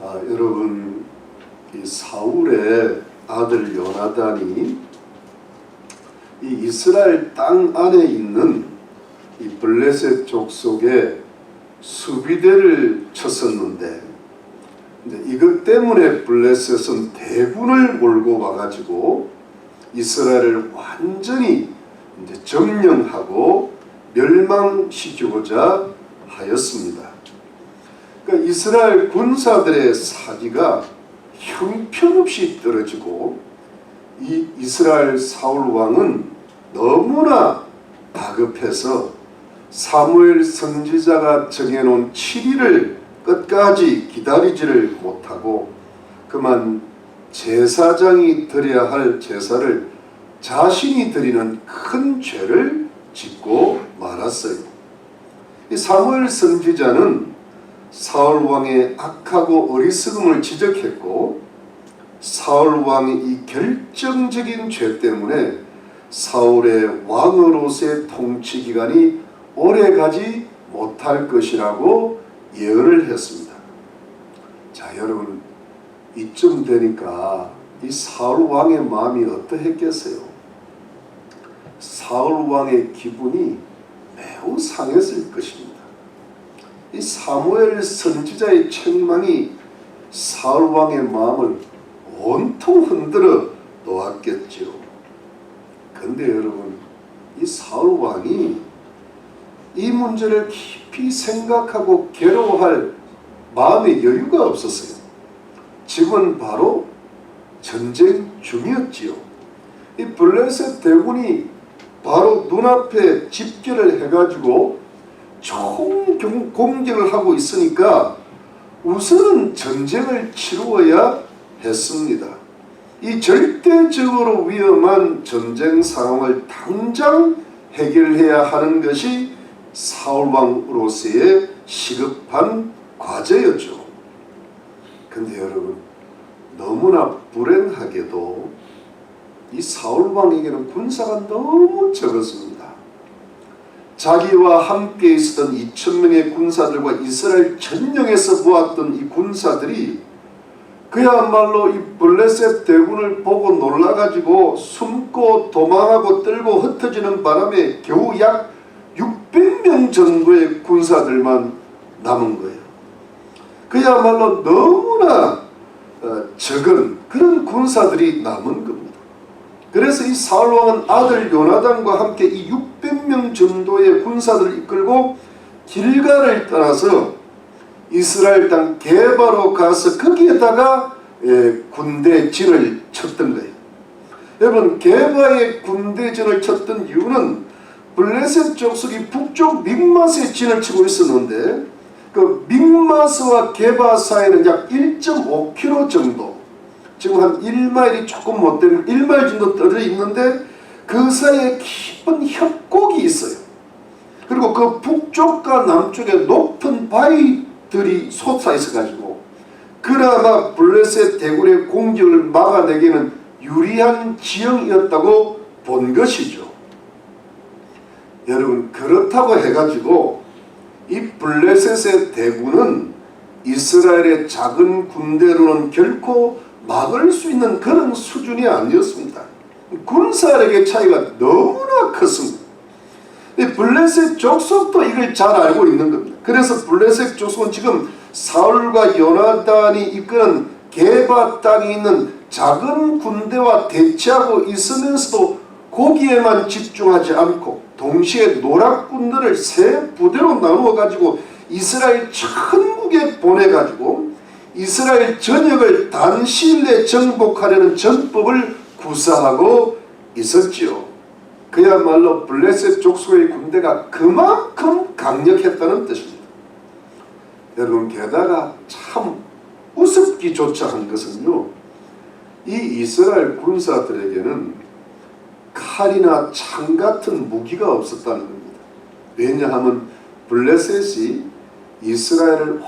여러분, 이 사울의 아들 요나단이 이 이스라엘 땅 안에 있는 이 블레셋 족속에 수비대를 쳤었는데, 이것 때문에 블레셋은 대군을 몰고 와가지고 이스라엘을 완전히 이제 점령하고 멸망시키고자 하였습니다. 그러니까 이스라엘 군사들의 사기가 형편없이 떨어지고 이 이스라엘 사울 왕은 너무나 다급해서 사무엘 선지자가 정해놓은 7일을 끝까지 기다리지를 못하고 그만 제사장이 드려야 할 제사를 자신이 드리는 큰 죄를 짓고 말았어요. 이 사무엘 선지자는 사울 왕의 악하고 어리석음을 지적했고, 사울 왕의 이 결정적인 죄 때문에 사울의 왕으로서의 통치 기간이 오래가지 못할 것이라고 예언을 했습니다. 자, 여러분, 이쯤 되니까 이 사울 왕의 마음이 어떠했겠어요? 사울 왕의 기분이 매우 상했을 것입니다. 이 사무엘 선지자의 책망이 사울 왕의 마음을 온통 흔들어 놓았겠죠. 그런데 여러분, 이 사울 왕이 이 문제를 깊이 생각하고 괴로워할 마음의 여유가 없었어요. 지금은 바로 전쟁 중이었지요. 이 블레셋 대군이 바로 눈앞에 집결을 해가지고 총 공격을 하고 있으니까 우선은 전쟁을 치루어야 했습니다. 이 절대적으로 위험한 전쟁 상황을 당장 해결해야 하는 것이 사울왕으로서의 시급한 과제였죠. 근데 여러분, 너무나 불행하게도 이 사울왕에게는 군사가 너무 적었습니다. 자기와 함께 있었던 2,000명의 군사들과 이스라엘 전역에서 모았던 이 군사들이 그야말로 이 블레셋 대군을 보고 놀라가지고 숨고 도망하고 떨고 흩어지는 바람에 겨우 약 600명 정도의 군사들만 남은 거예요. 그야말로 너무나 적은 그런 군사들이 남은 겁니다. 그래서 이 사울 왕은 아들 요나단과 함께 이 600명 정도의 군사들을 이끌고 길갈을 떠나서 이스라엘 땅 게바로 가서 거기에다가 군대진을 쳤던 거예요. 여러분, 게바에 군대진을 쳤던 이유는 블레셋 족속이 북쪽 믹마스에 진을 치고 있었는데, 그 믹마스와 게바 사이는 약 1.5km 정도, 지금 한 1마일이 조금 못 되는 1마일 정도 떨어져 있는데 그 사이에 깊은 협곡이 있어요. 그리고 그 북쪽과 남쪽에 높은 바위들이 솟아 있어가지고 그나마 블레셋 대군의 공격을 막아내기는 유리한 지형이었다고 본 것이죠. 여러분, 그렇다고 해가지고 이 블레셋의 대군은 이스라엘의 작은 군대로는 결코 막을 수 있는 그런 수준이 아니었습니다. 군사력의 차이가 너무나 컸습니다. 블레셋 족속도 이걸 잘 알고 있는 겁니다. 그래서 블레셋 족속은 지금 사울과 요나단이 이끄는 게바 땅에 있는 작은 군대와 대치하고 있으면서도 거기에만 집중하지 않고 동시에 노략군들을 세 부대로 나누어 가지고 이스라엘 천국에 보내 가지고 이스라엘 전역을 단시일 내에 정복하려는 전법을 구사하고 있었지요. 그야말로 블레셋 족속의 군대가 그만큼 강력했다는 뜻입니다. 여러분, 게다가 참 우습기조차 한 것은요, 이 이스라엘 군사들에게는 칼이나 창 같은 무기가 없었다는 겁니다. 왜냐하면 블레셋이 이스라엘을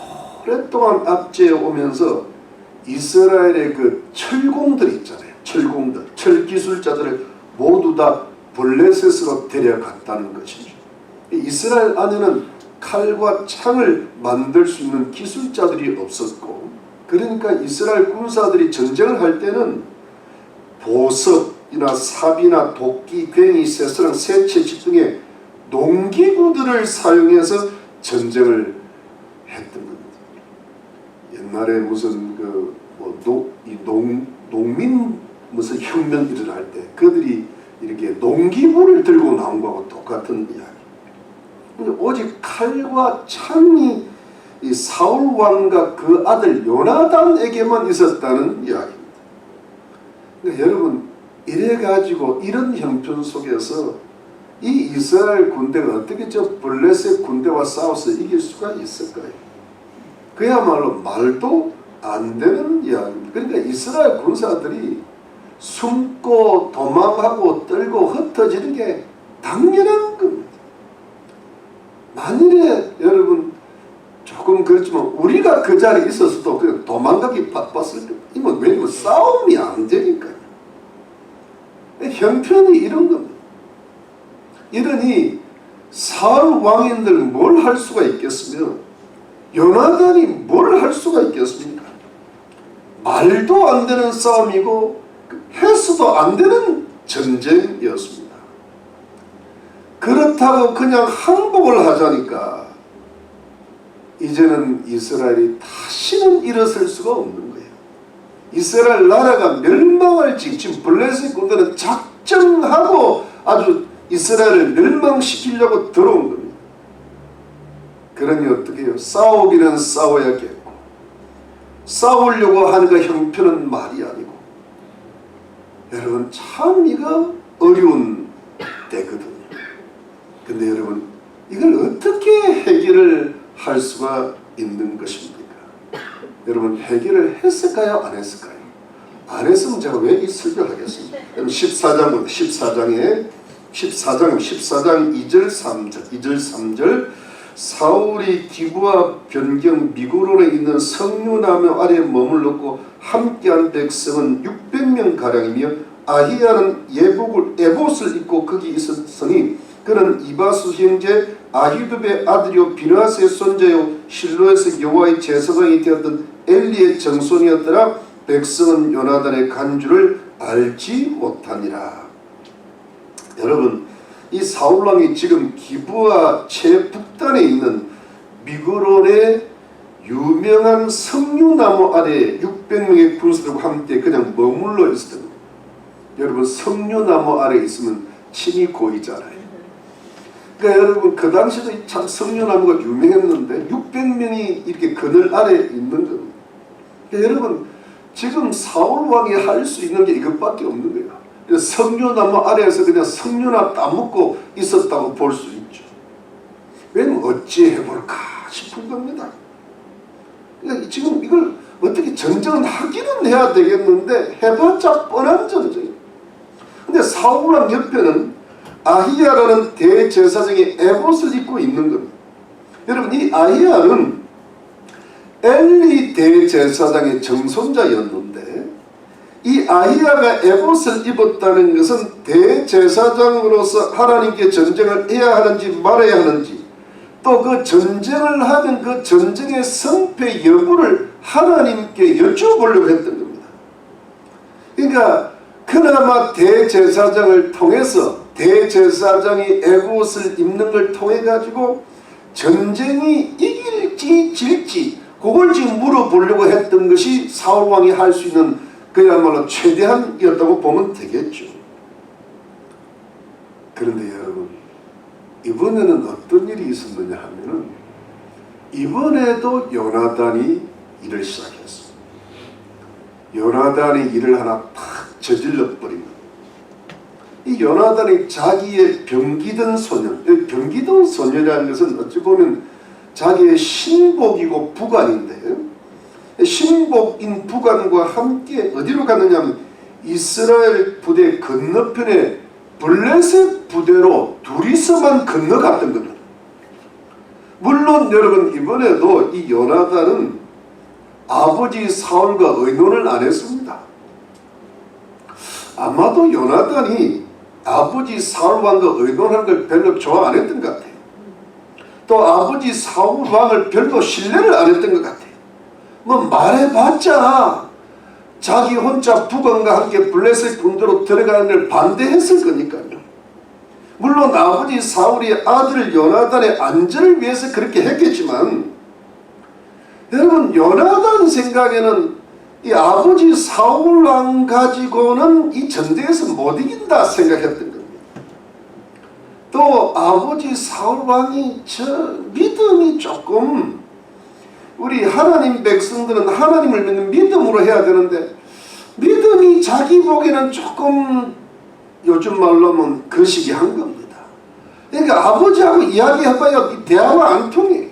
오랫동안 압제해 오면서 이스라엘의 그 철공들 있잖아요. 철공들, 철기술자들을 모두 다 블레셋으로 데려갔다는 것이죠. 이스라엘 안에는 칼과 창을 만들 수 있는 기술자들이 없었고, 그러니까 이스라엘 군사들이 전쟁을 할 때는 보석이나 삽이나 도끼, 괭이, 쇠사랑, 새채집 등의 농기구들을 사용해서 전쟁을 했던 겁니다. 옛날에 무슨 농민 무슨 혁명 일어날 때 그들이 이렇게 농기구를 들고 나온 거하고 똑같은 이야기. 오직 칼과 창이 이 사울 왕과 그 아들 요나단에게만 있었다는 이야기입니다. 그러니까 여러분, 이래가지고 이런 형편 속에서 이 이스라엘 군대가 어떻게 저 블레셋 군대와 싸워서 이길 수가 있을까요? 그야말로 말도 안 되는 이야기입니다. 그러니까 이스라엘 군사들이 숨고 도망하고 떨고 흩어지는 게 당연한 겁니다. 만일에 여러분 조금 그렇지만 우리가 그 자리에 있었어도 그냥 도망가기 바빴을 때, 왜냐면 싸움이 안 되니까요. 형편이 이런 겁니다. 이러니 사울 왕인들 뭘 할 수가 있겠으며 요나단이 뭘 할 수가 있겠습니까? 말도 안 되는 싸움이고 해서도 안 되는 전쟁이었습니다. 그렇다고 그냥 항복을 하자니까 이제는 이스라엘이 다시는 일어설 수가 없는 거예요. 이스라엘 나라가 멸망할 직전 블레셋 군대는 작정하고 아주 이스라엘을 멸망시키려고 들어온 겁니다. 그러니 어떻게 해요? 싸우기는 싸워야겠고 싸우려고 하는 그 형편은 말이 아니고 여러분 참 이거 어려운 때거든요. 근데 여러분 이걸 어떻게 해결을 할 수가 있는 것입니까? 여러분 해결을 했을까요? 안 했을까요? 안 했으면 제가 왜 이 설교하겠습니까? 14장부터 14장 2절 3절 사울이 기브와 변경 미구론에 있는 석류나무 아래에 머물렀고 함께한 백성은 600명가량이며 아히야는 에봇을 입고 거기 있었으니 그는 이바수 형제 아히두베의 아들이요 비나스의 손자요 실로에서 여호와의 제사장이 되었던 엘리의 정손이었더라. 백성은 요나단의 간주를 알지 못하니라. 여러분 이 사울왕이 지금 기브와 최북단에 있는 미그론의 유명한 석류나무 아래에 600명의 군사들과 함께 그냥 머물러 있었던 겁니다. 여러분 석류나무 아래에 있으면 침이 고이잖아요. 그러니까 여러분 그 당시에도 참 석류나무가 유명했는데 600명이 이렇게 그늘 아래에 있는 겁니다. 그러니까 여러분 지금 사울왕이 할 수 있는 게 이것밖에 없는 거예요. 석류나무 아래에서 그냥 석류나 따먹고 있었다고 볼 수 있죠. 왜냐면 어찌 해볼까 싶은 겁니다. 그러니까 지금 이걸 어떻게 전쟁은 하기는 해야 되겠는데 해봤자 뻔한 전쟁이에요. 근데 사울왕 옆에는 아히야라는 대제사장이 에봇을 입고 있는 겁니다. 여러분 이 아히야는 엘리 대제사장의 정손자였는데 이 아히야가 에봇을 입었다는 것은 대제사장으로서 하나님께 전쟁을 해야 하는지 말아야 하는지 또 그 전쟁을 하면 그 전쟁의 성패 여부를 하나님께 여쭤보려고 했던 겁니다. 그러니까 그나마 대제사장을 통해서 대제사장이 에봇을 입는 걸 통해 가지고 전쟁이 이길지 질지 그걸 지금 물어보려고 했던 것이 사울왕이 할 수 있는 그야말로 최대한이었다고 보면 되겠죠. 그런데 여러분 이번에는 어떤 일이 있었느냐 하면은 이번에도 요나단이 일을 시작했어요. 요나단이 일을 하나 탁 저질러 버린 겁니다. 이 요나단이 자기의 병기던 소년, 병기던 소년이라는 것은 어찌 보면 자기의 신복이고 부관인데 신복인 부관과 함께 어디로 갔느냐 하면 이스라엘 부대 건너편에 블레셋 부대로 둘이서만 건너갔던 겁니다. 물론 여러분 이번에도 이 요나단은 아버지 사울과 의논을 안 했습니다. 아마도 요나단이 아버지 사울왕과 의논한 걸 별로 좋아 안 했던 것 같아요. 또 아버지 사울왕을 별로 신뢰를 안 했던 것 같아요. 뭐 말해봤자 자기 혼자 북왕과 함께 블레셋 군대로 들어가는 걸 반대했을 거니까요. 물론 아버지 사울이 아들 요나단의 안전을 위해서 그렇게 했겠지만, 여러분 요나단 생각에는 이 아버지 사울왕 가지고는 이 전쟁에서 못 이긴다 생각했던 겁니다. 또 아버지 사울왕이 믿음이 조금, 우리 하나님 백성들은 하나님을 믿는 믿음으로 해야 되는데 믿음이 자기 보기에는 조금 요즘 말로 하면 거시기한 겁니다. 그러니까 아버지하고 이야기해봐야 대화가 안 통해.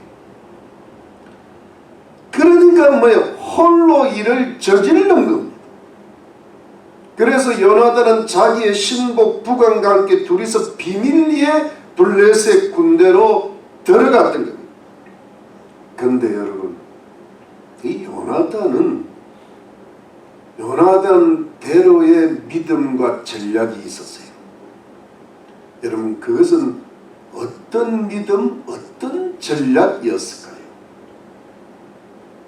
그러니까 뭐예요? 홀로 일을 저지르는 겁니다. 그래서 요나단은 자기의 신복 북왕과 함께 둘이서 비밀리에 블레셋 군대로 들어갔던 겁니다. 근데 여러분, 이 요나단대로의 믿음과 전략이 있었어요. 여러분, 그것은 어떤 믿음, 어떤 전략이었을까요?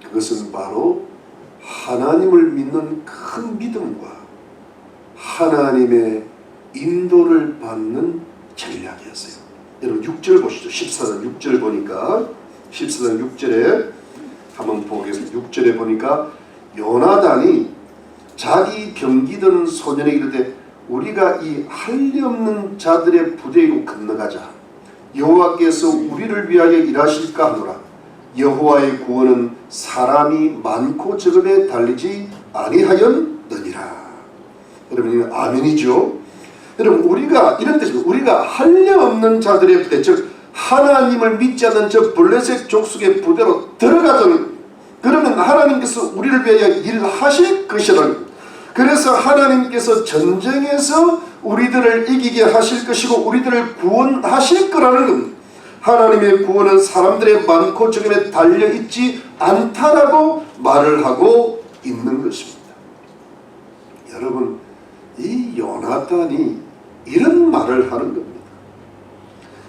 그것은 바로 하나님을 믿는 큰 믿음과 하나님의 인도를 받는 전략이었어요. 여러분 6절 보시죠. 14장 6절 보니까, 14장 6절에 한번 보겠습니다. 6절에 보니까 요나단이 자기 병기던 소년에게 이르되 우리가 이 할례없는 자들의 부대로 건너가자. 여호와께서 우리를 위하여 일하실까 하노라. 여호와의 구원은 사람이 많고 적음에 달리지 아니하였느니라. 여러분 이거 아멘이죠. 여러분 우리가 이런 뜻입니다. 우리가 할례없는 자들의 부대, 즉 하나님을 믿지 않는 저 블레셋 족속의 부대로 들어가자는, 그러면 하나님께서 우리를 위하여 일하실 것이라는, 그래서 하나님께서 전쟁에서 우리들을 이기게 하실 것이고 우리들을 구원하실 거라는 겁니다. 하나님의 구원은 사람들의 많고 적음에 달려있지 않다라고 말을 하고 있는 것입니다. 여러분, 이 요나단이 이런 말을 하는 겁니다.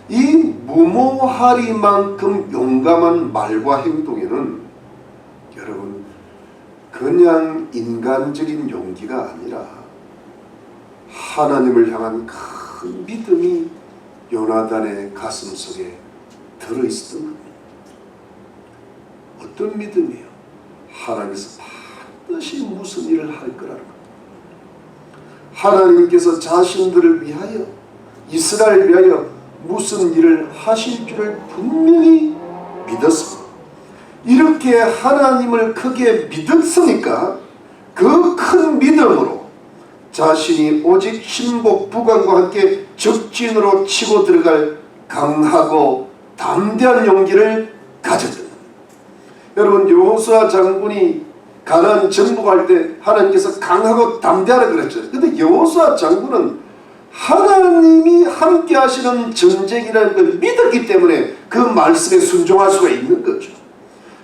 이 무모하리만큼 용감한 말과 행동에는 여러분 그냥 인간적인 용기가 아니라 하나님을 향한 큰 믿음이 요나단의 가슴 속에 들어있었던 겁니다. 어떤 믿음이요? 하나님께서 반드시 무슨 일을 할 거라는 겁니다. 하나님께서 자신들을 위하여, 이스라엘을 위하여 무슨 일을 하실 줄을 분명히 믿었습니다. 이렇게 하나님을 크게 믿었으니까 그 큰 믿음으로 자신이 오직 신복 북왕과 함께 적진으로 치고 들어갈 강하고 담대한 용기를 가졌던 겁니다. 여러분 여호수아 장군이 가나안 정복할 때 하나님께서 강하고 담대하라 그랬죠. 근데 여호수아 장군은 하나님이 함께 하시는 전쟁이라는 걸 믿었기 때문에 그 말씀에 순종할 수가 있는 거죠.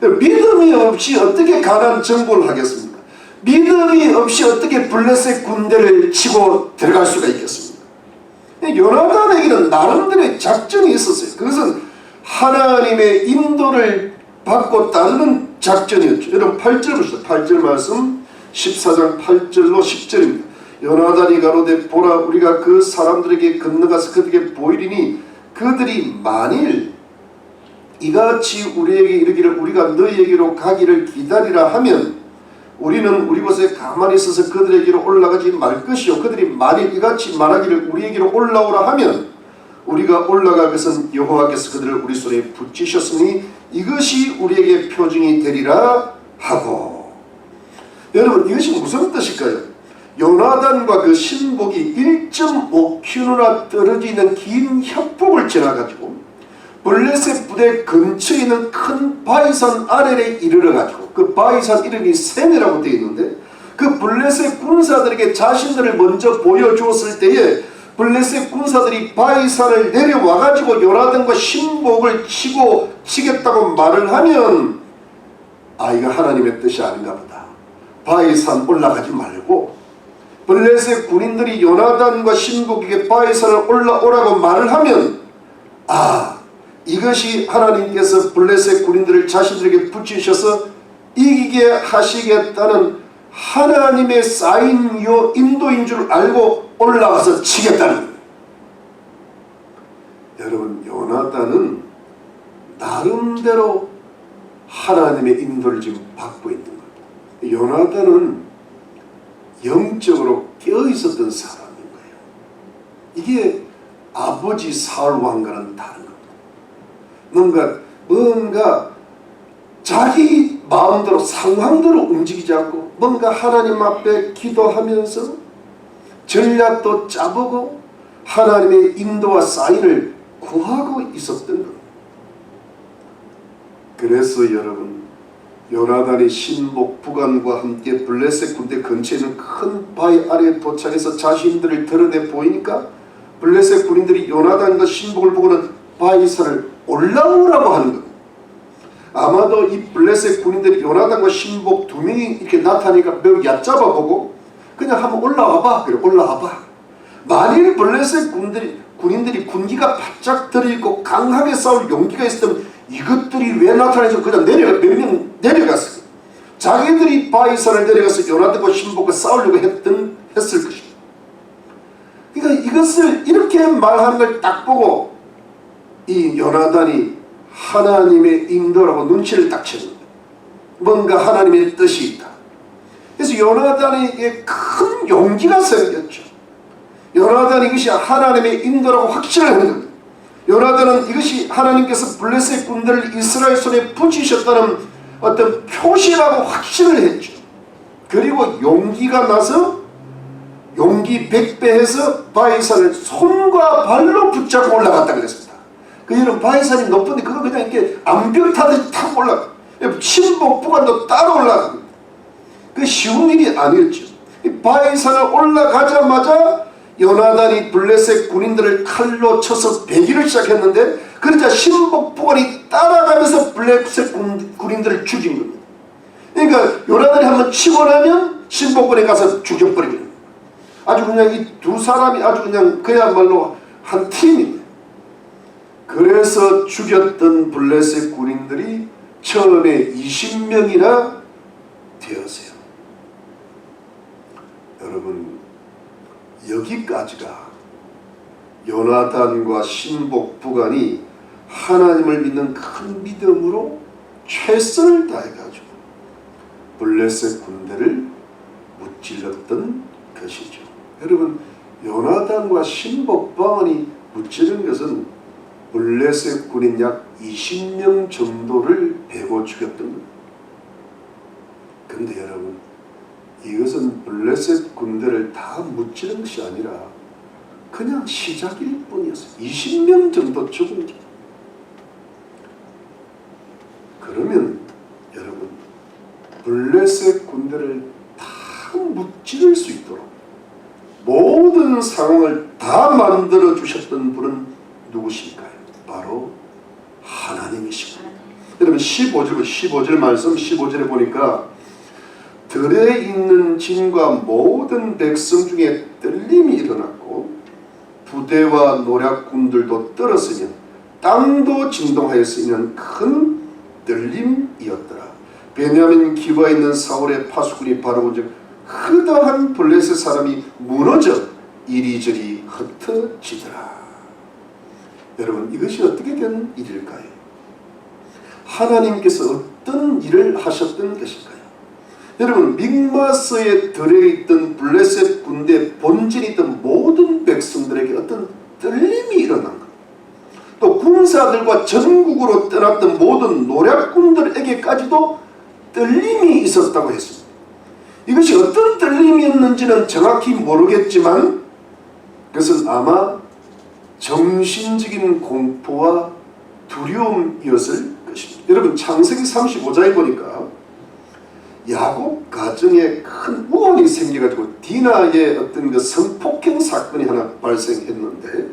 믿음이 없이 어떻게 가나안 정복을 하겠습니까? 믿음이 없이 어떻게 블레셋 군대를 치고 들어갈 수가 있겠습니까? 요나단에게는 나름대로의 작전이 있었어요. 그것은 하나님의 인도를 받고 따르는 작전이었죠. 여러분 8절 보시죠. 8절 말씀 14장 8절로 10절입니다. 요나단이 가로되 보라 우리가 그 사람들에게 건너가서 그들에게 보이리니 그들이 만일 이같이 우리에게 이르기를 우리가 너희에게로 가기를 기다리라 하면 우리는 우리 곳에 가만히 있어서 그들에게로 올라가지 말 것이요 그들이 만일 이같이 말하기를 우리에게로 올라오라 하면 우리가 올라갈 것은 여호와께서 그들을 우리 손에 붙이셨으니 이것이 우리에게 표징이 되리라 하고. 여러분 이것이 무슨 뜻일까요? 요나단과 그 신복이 1.5km나 떨어지는 긴 협곡을 지나가지고 블레셋 부대 근처에 있는 큰 바위산 아래에 이르러가지고, 그 바위산 이름이 세메라고 되어 있는데 그 블레셋 군사들에게 자신들을 먼저 보여주었을 때에 블레셋 군사들이 바위산을 내려와가지고 요나단과 신복을 치겠다고 말을 하면 아 이거 하나님의 뜻이 아닌가 보다. 바위산 올라가지 말고 블레셋 군인들이 요나단과 신복에게 바위산을 올라오라고 말을 하면 아 이것이 하나님께서 블레셋 군인들을 자신들에게 붙이셔서 이기게 하시겠다는 하나님의 사인요 인도인 줄 알고 올라가서 치겠다는 거예요. 여러분, 요나단은 나름대로 하나님의 인도를 지금 받고 있는 겁니다. 요나단은 영적으로 깨어있었던 사람인 거예요. 이게 아버지 사울 왕과는 다른 겁니다. 뭔가 자기 마음대로 상황대로 움직이지 않고 뭔가 하나님 앞에 기도하면서 전략도 짜보고 하나님의 인도와 사인을 구하고 있었던 겁니다. 그래서 여러분, 요나단이 신복 부관과 함께 블레셋 군대 근처에 있는 큰 바위 아래에 도착해서 자신들을 드러내 보이니까 블레셋 군인들이 요나단과 신복을 보고는 바위산을 올라오라고 하는 겁니다. 아마도 이 블레셋 군인들이 요나단과 신복 두 명이 이렇게 나타나니까 매우 얕잡아 보고 그냥 한번 올라와봐. 그래, 올라와봐. 만일 블레셋 군인들이 군기가 바짝 들어있고 강하게 싸울 용기가 있었다면 이것들이 왜 나타나서 그냥 몇 명 내려갔어요. 자기들이 바위산을 내려가서 요나단과 신복과 싸우려고 했을 것입니다. 그러니까 이것을 이렇게 말하는 걸 딱 보고 이 요나단이 하나님의 인도라고 눈치를 딱 채는 거예요. 뭔가 하나님의 뜻이 있다. 그래서 요나단에게 큰 용기가 생겼죠. 요나단이 이것이 하나님의 인도라고 확신을 하는 겁니다. 요나단은 이것이 하나님께서 블레셋 군대를 이스라엘 손에 붙이셨다는 어떤 표시라고 확신을 했죠. 그리고 용기가 나서 용기 100배해서 바위산을 손과 발로 붙잡고 올라갔다 그랬습니다. 그 여러분, 바위산이 높은데 그거 그냥 이렇게 암벽 타듯이 탁 올라가. 신복 부관도 따로 올라갑니다. 그 쉬운 일이 아니었죠. 바위산을 올라가자마자 요나단이 블레셋 군인들을 칼로 쳐서 베기를 시작했는데 그러자 신복 부관이 따라가면서 블레셋 군인들을 죽인 겁니다. 그러니까 요나단이 한번 치고 나면 신복 부관이 가서 죽여버립니다. 아주 그냥 이 두 사람이 아주 그냥 그야말로 한 팀입니다. 그래서 죽였던 블레셋 군인들이 처음에 20명이나 되었어요. 여러분, 여기까지가 요나단과 신복 부관이 하나님을 믿는 큰 믿음으로 최선을 다해가지고 블레셋 군대를 무찔렀던 것이죠. 여러분, 요나단과 신복 부관이 무찌른 것은 블레셋 군인 약 20명 정도를 베고 죽였던 겁니다. 근데 여러분, 이것은 블레셋 군대를 다 무찌른 것이 아니라 그냥 시작일 뿐이었어요. 20명 정도 죽은 게. 그러면 여러분, 블레셋 군대를 다 무찌를 수 있도록 모든 상황을 다 만들어 주셨던 분은 누구실까요? 바로 하나님이십니다. 여러분, 15절 말씀 15절에 보니까 들에 있는 진과 모든 백성 중에 떨림이 일어났고 부대와 노략군들도 떨었으며 땅도 진동하였으면 큰 떨림이었더라. 베냐민 기브아에 있는 사울의 파수꾼이 바라본 즉 흐다한 블레셋 사람이 무너져 이리저리 흩어지더라. 여러분, 이것이 어떻게 된 일일까요? 하나님께서 어떤 일을 하셨던 것일까요? 여러분, 믹마스에 들어있던 블레셋 군대 본질이 있던 모든 백성들에게 어떤 떨림이 일어난 것, 또 군사들과 전국으로 떠났던 모든 노략군들에게까지도 떨림이 있었다고 했습니다. 이것이 어떤 떨림이었는지는 정확히 모르겠지만 그것은 아마 정신적인 공포와 두려움이었을 것입니다. 여러분, 창세기 35장에 보니까 야곱 가정에 큰 우환이 생겨가지고 디나의 어떤 그 성폭행 사건이 하나 발생했는데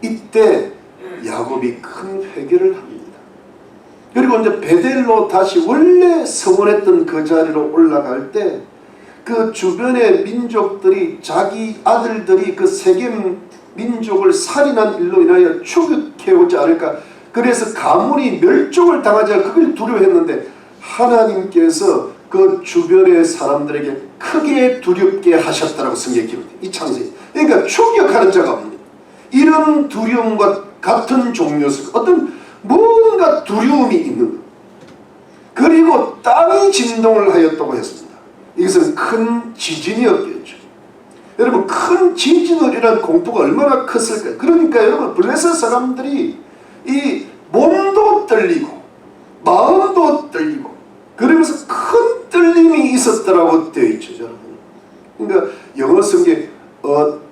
이때 야곱이 큰 회개를 합니다. 그리고 이제 베델로 다시 원래 성원했던 그 자리로 올라갈 때 그 주변의 민족들이 자기 아들들이 그 세겜 민족을 살인한 일로 인하여 추격해오지 않을까, 그래서 가문이 멸종을 당하지 않을까 그걸 두려워했는데 하나님께서 그 주변의 사람들에게 크게 두렵게 하셨다라고 성경에 기록돼요. 이 창세기. 그러니까 충격하는 자가 없는 이런 두려움과 같은 종류의 어떤 뭔가 두려움이 있는 것. 그리고 땅이 진동을 하였다고 했습니다. 이것은 큰 지진이었겠죠. 여러분, 큰 지진으로 일어난 공포가 얼마나 컸을까요? 그러니까 여러분, 블레셋 사람들이 이 몸도 떨리고 마음도 떨리고 그러면서 큰 떨림이 있었더라고 되어 있죠, 여러분. 그러니까 영어 성경에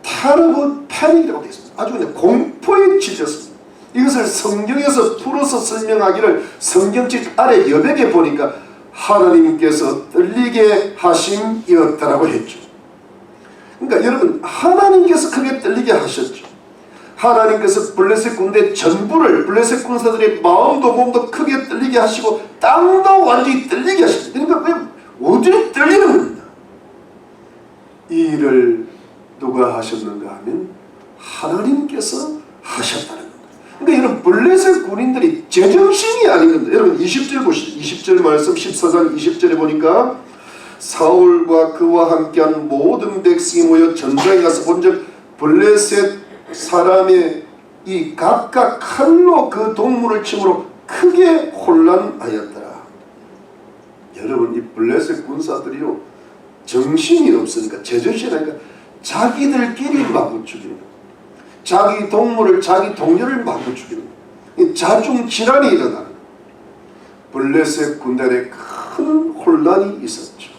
terrible panic이라고 되어 있습니다. 아주 그냥 공포에 지쳤습니다. 이것을 성경에서 풀어서 설명하기를 성경책 아래 여백에 보니까 하나님께서 떨리게 하심이었다라고 했죠. 그러니까 여러분, 하나님께서 크게 떨리게 하셨죠. 하나님께서 블레셋 군대 전부를, 블레셋 군사들의 마음도 몸도 크게 떨리게 하시고 땅도 완전히 떨리게 하십니다. 그러니까 어디에 떨리는 겁니다. 이 일을 누가 하셨는가 하면 하나님께서 하셨다는 겁니다. 그러니까 여러분, 블레셋 군인들이 제정신이 아닌 겁니다. 여러분 20절 보시죠. 20절 말씀 14장 20절에 보니까 사울과 그와 함께한 모든 백성이 모여 전장에 가서 본즉 블레셋 사람의 이 각각 칼로 그 동물을 침으로 크게 혼란하였더라. 여러분, 이 블레셋 군사들이요, 정신이 없으니까, 제정신이 아니니까 자기들끼리 마구 죽이는 거예요. 자기 동물을, 자기 동료를 마구 죽이는 거예요. 자중질환이 일어나는 거예요. 블레셋 군단에 큰 혼란이 있었죠.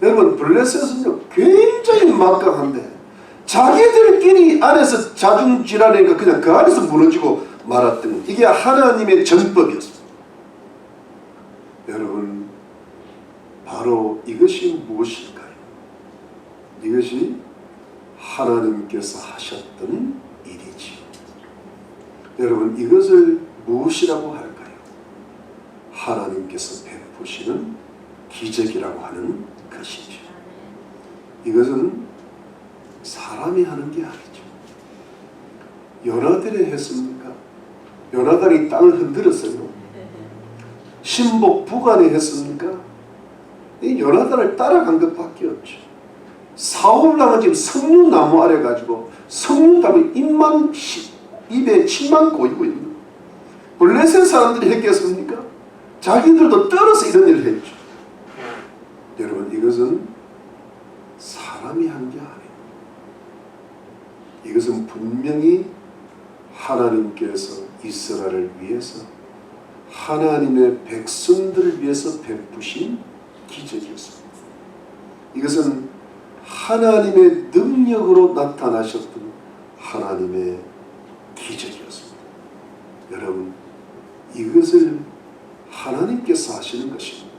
여러분, 블레셋은요 굉장히 막강한데 자기들끼리 안에서 자중질환이니까 그냥 그 안에서 무너지고 말았던 것. 이게 하나님의 전법이었습니다. 여러분, 바로 이것이 무엇일까요? 이것이 하나님께서 하셨던 일이지. 여러분, 이것을 무엇이라고 할까요? 하나님께서 베푸시는 기적이라고 하는 것이죠. 이것은 사람이 하는 게 아니죠. 요나단이 했습니까? 요나단이 땅을 흔들었어요. 신복 부관이 했습니까? 이 요나단을 따라간 것밖에 없죠. 사울왕은 지금 석류나무 아래 가지고 석류나무 입에 침만 고이고 있는 거예요. 블레셋 사람들이 했겠습니까? 자기들도 떨어서 이런 일을 했죠. 여러분, 이것은 사람이 한 게 아니에요. 이것은 분명히 하나님께서 이스라엘을 위해서, 하나님의 백성들을 위해서 베푸신 기적이었습니다. 이것은 하나님의 능력으로 나타나셨던 하나님의 기적이었습니다. 여러분, 이것을 하나님께서 하시는 것입니다.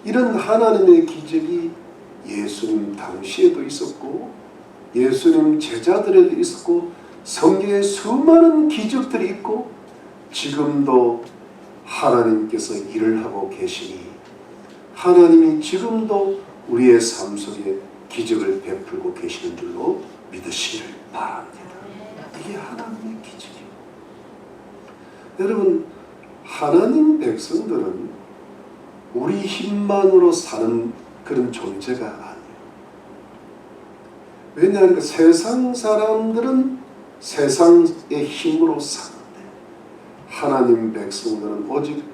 이런 하나님의 기적이 예수님 당시에도 있었고 예수님 제자들에도 있었고 성경에 수많은 기적들이 있고 지금도 하나님께서 일을 하고 계시니 하나님이 지금도 우리의 삶 속에 기적을 베풀고 계시는 줄로 믿으시기를 바랍니다. 이게 하나님의 기적이에요. 여러분, 하나님 백성들은 우리 힘만으로 사는 그런 존재가 아니에요. 왜냐하면 세상 사람들은 세상의 힘으로 사는데 하나님 백성들은 오직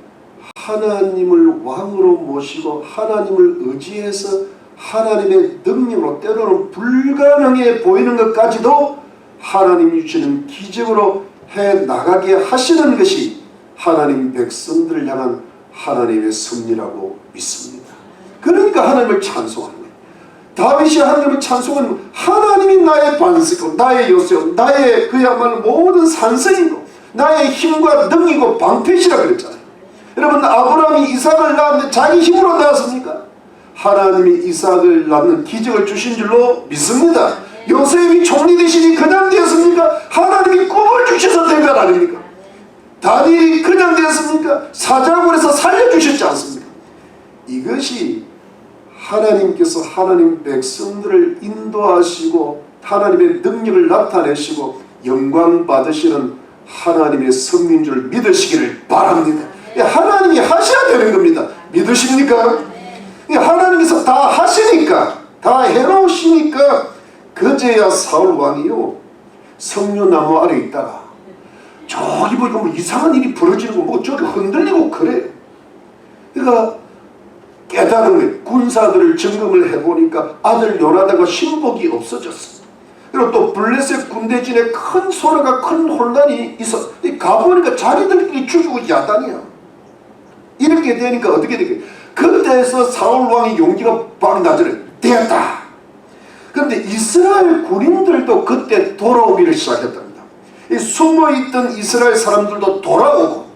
하나님을 왕으로 모시고 하나님을 의지해서 하나님의 능력으로, 때로는 불가능해 보이는 것까지도 하나님이 주시는 기적으로 해나가게 하시는 것이 하나님 백성들을 향한 하나님의 섭리라고 믿습니다. 그러니까 하나님을 찬송하는 거예요. 다윗이 하나님을 찬송하는 하나님이 나의 반석이고 나의 요새요 나의 그야말로 모든 산성이고 나의 힘과 능이고 방패시라 그랬잖아요. 여러분, 아브라함이 이삭을 낳았는데 자기 힘으로 낳았습니까? 하나님이 이삭을 낳는 기적을 주신 줄로 믿습니다. 요셉이 총리 되시니 그냥 되었습니까? 하나님이 꿈을 주셔서 된 것 아닙니까? 다니엘이 그냥 되었습니까? 사자굴에서 살려주셨지 않습니까? 이것이 하나님께서 하나님 백성들을 인도하시고 하나님의 능력을 나타내시고 영광 받으시는 하나님의 섭리인 줄 믿으시기를 바랍니다. 하나님이 하셔야 되는 겁니다. 믿으십니까? 하나님께서 다 하시니까, 다 해놓으시니까 그제야 사울 왕이요 석류나무 아래 있다가 저기 보니까 뭐 이상한 일이 벌어지는 거, 뭐 저기 흔들리고 그래. 그러니까 깨달음에 군사들을 점검을 해보니까 아들 요나단과 신복이 없어졌어. 그리고 또 블레셋 군대진에 큰 소나가 큰 혼란이 있어. 가보니까 자기들끼리 죽이고 야단이야. 이렇게 되니까 어떻게 되겠냐. 그때에서 사울 왕의 용기가 빡 나더래. 되었다. 그런데 이스라엘 군인들도 그때 돌아오기를 시작했답니다. 이 숨어있던 이스라엘 사람들도 돌아오고,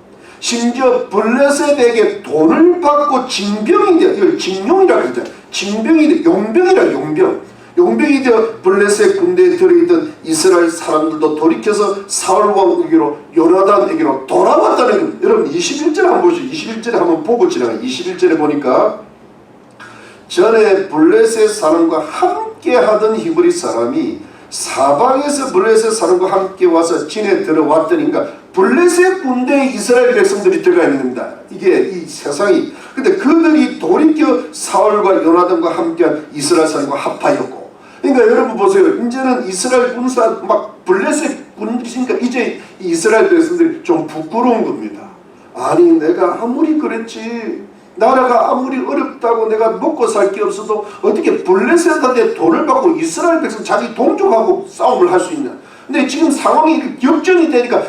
심지어 블레셋에게 돈을 받고 징병이 되어, 이걸 징용이라고 그러죠. 징병이 되어, 용병이라 용병이 되어 블레셋 군대에 들어있던 이스라엘 사람들도 돌이켜서 사울 왕에게로 요나단에게로 돌아왔다는 겁니다. 여러분 21절 한번 보시죠. 21절에 한번 보고 지나가요. 21절에 보니까 전에 블레셋 사람과 함께 하던 히브리 사람이 사방에서 블레셋 사람과 함께 와서 진에 들어왔더니까 블레셋 군대에 이스라엘 백성들이 들어가 있는 겁니다. 이게 이 세상이. 근데 그들이 돌이켜 사울과 요나단과 함께한 이스라엘 사람과 합하였고, 그러니까 여러분 보세요. 이제는 이스라엘 군사 막 블레셋 군이니까 이제 이스라엘 백성들이 좀 부끄러운 겁니다. 아니 내가 아무리 그랬지, 나라가 아무리 어렵다고 내가 먹고 살 게 없어도 어떻게 블레셋한테 돈을 받고 이스라엘 백성 자기 동족하고 싸움을 할 수 있냐. 근데 지금 상황이 역전이 되니까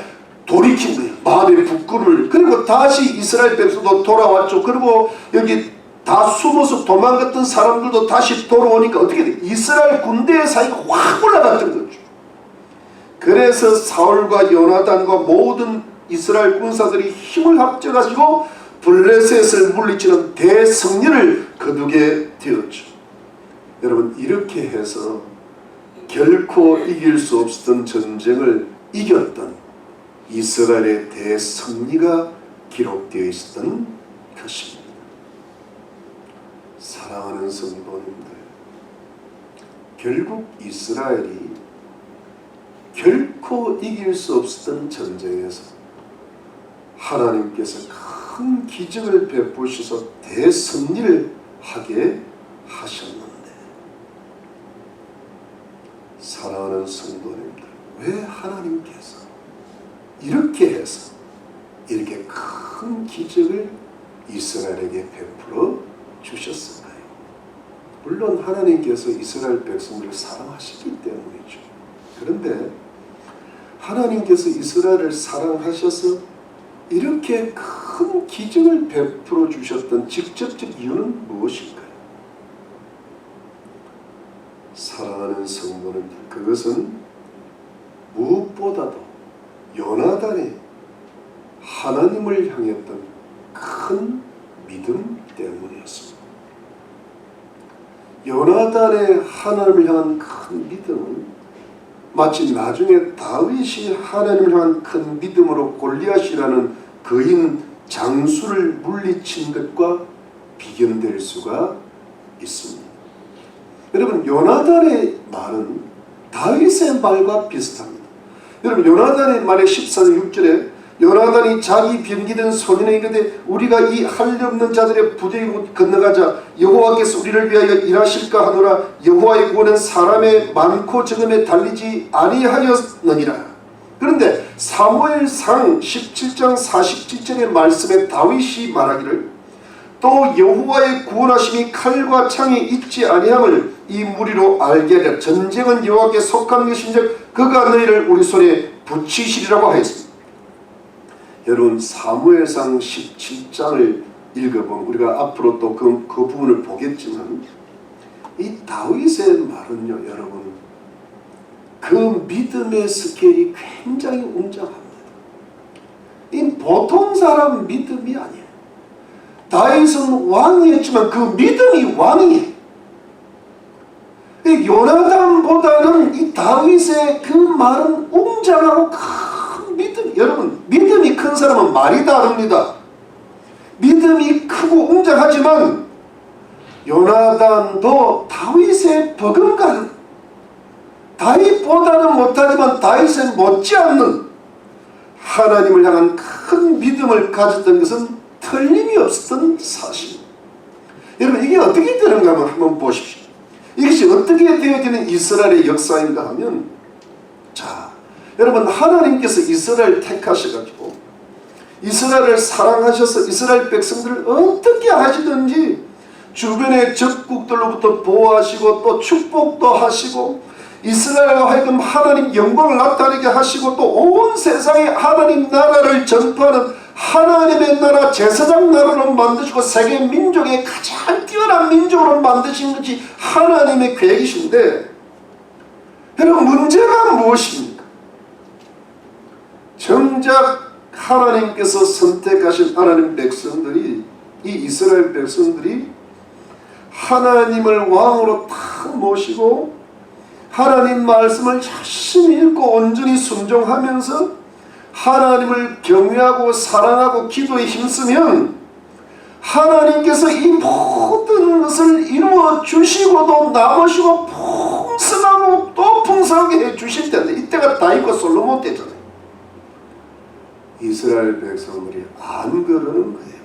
돌이킨 거예요. 마음의 부끄러움을. 그리고 다시 이스라엘 백성도 돌아왔죠. 그리고 여기 다 숨어서 도망갔던 사람들도 다시 돌아오니까 어떻게 돼? 이스라엘 군대의 사이가 확 올라갔던 거죠. 그래서 사울과 요나단과 모든 이스라엘 군사들이 힘을 합쳐가지고 블레셋을 물리치는 대승리를 거두게 되었죠. 여러분 이렇게 해서 결코 이길 수 없었던 전쟁을 이겼던 이스라엘의 대승리가 기록되어 있었던 것입니다. 사랑하는 성도님들, 결국 이스라엘이 결코 이길 수 없었던 전쟁에서 하나님께서 큰 기적을 베푸셔서 대승리를 하게 하셨는데, 사랑하는 성도님들, 왜 하나님께서 이렇게 해서 이렇게 큰 기적을 이스라엘에게 베풀어 주셨을까요? 물론 하나님께서 이스라엘 백성들을 사랑하시기 때문이죠. 그런데 하나님께서 이스라엘을 사랑하셔서 이렇게 큰 기적을 베풀어 주셨던 직접적 이유는 무엇일까요? 사랑하는 성도님들, 그것은 무엇보다도 요나단의 하나님을 향했던 큰 믿음 때문이었습니다. 요나단의 하나님을 향한 큰 믿음은 마치 나중에 다윗이 하나님을 향한 큰 믿음으로 골리앗이라는 거인 장수를 물리친 것과 비견될 수가 있습니다. 여러분 요나단의 말은 다윗의 말과 비슷합니다. 여러분 요나단의 말의 14절 6절에 요나단이 자기 병기된 소년에게 이르되 우리가 이 할례없는 자들의 부대에 건너가자 여호와께서 우리를 위하여 일하실까 하노라. 여호와의 구원은 사람의 많고 적음에 달리지 아니하였느니라. 그런데 사무엘상 17장 47절의 말씀에 다윗이 말하기를 또 여호와의 구원하심이 칼과 창이 있지 아니함을 이 무리로 알게 하리라. 전쟁은 여호와께 속한 것인즉 그가 너희를 우리 손에 붙이시리라고 하였습니다. 여러분 사무엘상 17장을 읽어보면 우리가 앞으로 또 그 부분을 보겠지만 이 다윗의 말은요 여러분 그 믿음의 스케일이 굉장히 웅장합니다. 이 보통 사람 믿음이 아니에요. 다윗은 왕이었지만 그 믿음이 왕이에요. 요나단보다는 이 다윗의 그 말은 웅장하고 큰 믿음. 여러분 믿음이 큰 사람은 말이 다릅니다. 믿음이 크고 웅장하지만 요나단도 다윗의 버금가는 다윗보다는 못하지만 다윗에 못지않는 하나님을 향한 큰 믿음을 가졌던 것은 틀림이 없었던 사실. 여러분 이게 어떻게 되는가 한번 보십시오. 이것이 어떻게 되어지는 이스라엘의 역사인가 하면, 자, 여러분 하나님께서 이스라엘을 택하셔가지고 이스라엘을 사랑하셔서 이스라엘 백성들을 어떻게 하시든지 주변의 적국들로부터 보호하시고 또 축복도 하시고 이스라엘과 하여금 하나님 영광을 나타내게 하시고 또 온 세상에 하나님 나라를 전파하는 하나님의 나라 제사장 나라로 만드시고 세계 민족의 가장 뛰어난 민족으로 만드신 것이 하나님의 계획이신데, 여러분 문제가 무엇입니까? 정작 하나님께서 선택하신 하나님 백성들이, 이 이스라엘 백성들이 하나님을 왕으로 탁 모시고 하나님 말씀을 열심히 읽고 온전히 순종하면서 하나님을 경외하고 사랑하고 기도에 힘쓰면 하나님께서 이 모든 것을 이루어 주시고도 남으시고 풍성하고 또 풍성하게 해 주실 텐데, 이때가 다윗과 솔로몬 때잖아요. 이스라엘 백성들이 안 그러는 거예요.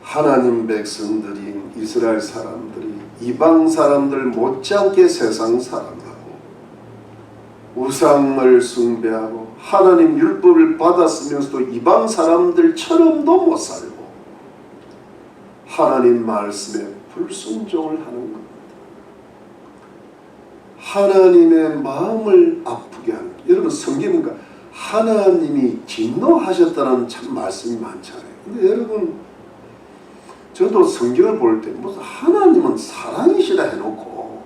하나님 백성들인 이스라엘 사람들이 이방 사람들 못지않게 세상 사람하고 우상을 숭배하고 하나님 율법을 받았으면서도 이방 사람들처럼도 못 살고 하나님 말씀에 불순종을 하는 겁니다. 하나님의 마음을 아프게 하는 거예요. 여러분 성경인가 하나님이 진노하셨다는 참 말씀이 많잖아요. 근데 여러분 저도 성경을 볼 때 무슨 하나님은 사랑이시라 해놓고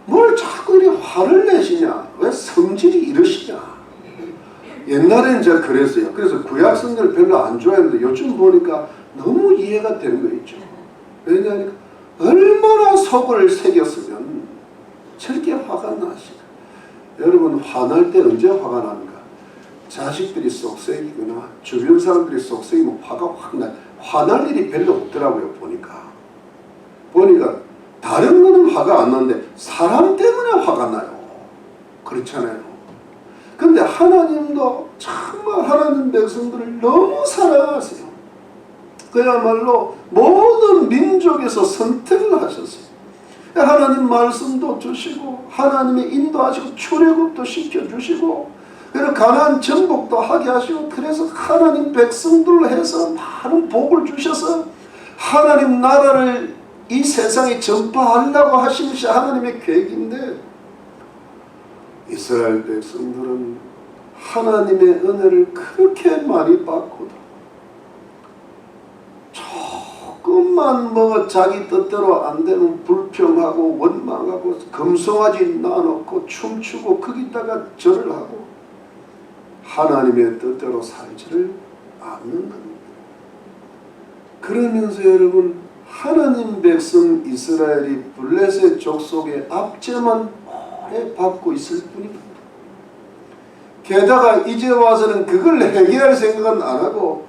뭘 자꾸 이렇게 화를 내시냐, 왜 성질이 이러시냐. 옛날에는 제가 그랬어요. 그래서 구약 성경을 별로 안 좋아했는데 요즘 보니까 너무 이해가 되는 거 있죠. 왜냐하면 얼마나 속을 새겼으면 저렇게 화가 나시나. 여러분 화날 때 언제 화가 납니까? 자식들이 쏙새기거나 주변 사람들이 쏙새기면 화가 확 나요. 화날 일이 별로 없더라고요. 보니까 다른 거는 화가 안 나는데 사람 때문에 화가 나요. 그렇잖아요. 근데 하나님도 정말 하나님 백성들을 너무 사랑하세요. 그야말로 모든 민족에서 선택을 하셨어요. 하나님 말씀도 주시고 하나님의 인도하시고 출애굽도 시켜주시고 그리고 가나안 정복도 하게 하시고, 그래서 하나님 백성들로 해서 많은 복을 주셔서 하나님 나라를 이 세상에 전파하려고 하시는 것이 하나님의 계획인데, 이스라엘 백성들은 하나님의 은혜를 그렇게 많이 받고도 조금만 자기 뜻대로 안 되면 불평하고 원망하고 금송아지 놔놓고 춤추고 거기다가 절을 하고 하나님의 뜻대로 살지를 않는 겁니다. 그러면서 여러분 하나님 백성 이스라엘이 블레셋 족속의 압제만 오래 받고 있을 뿐입니다. 게다가 이제 와서는 그걸 해결할 생각은 안 하고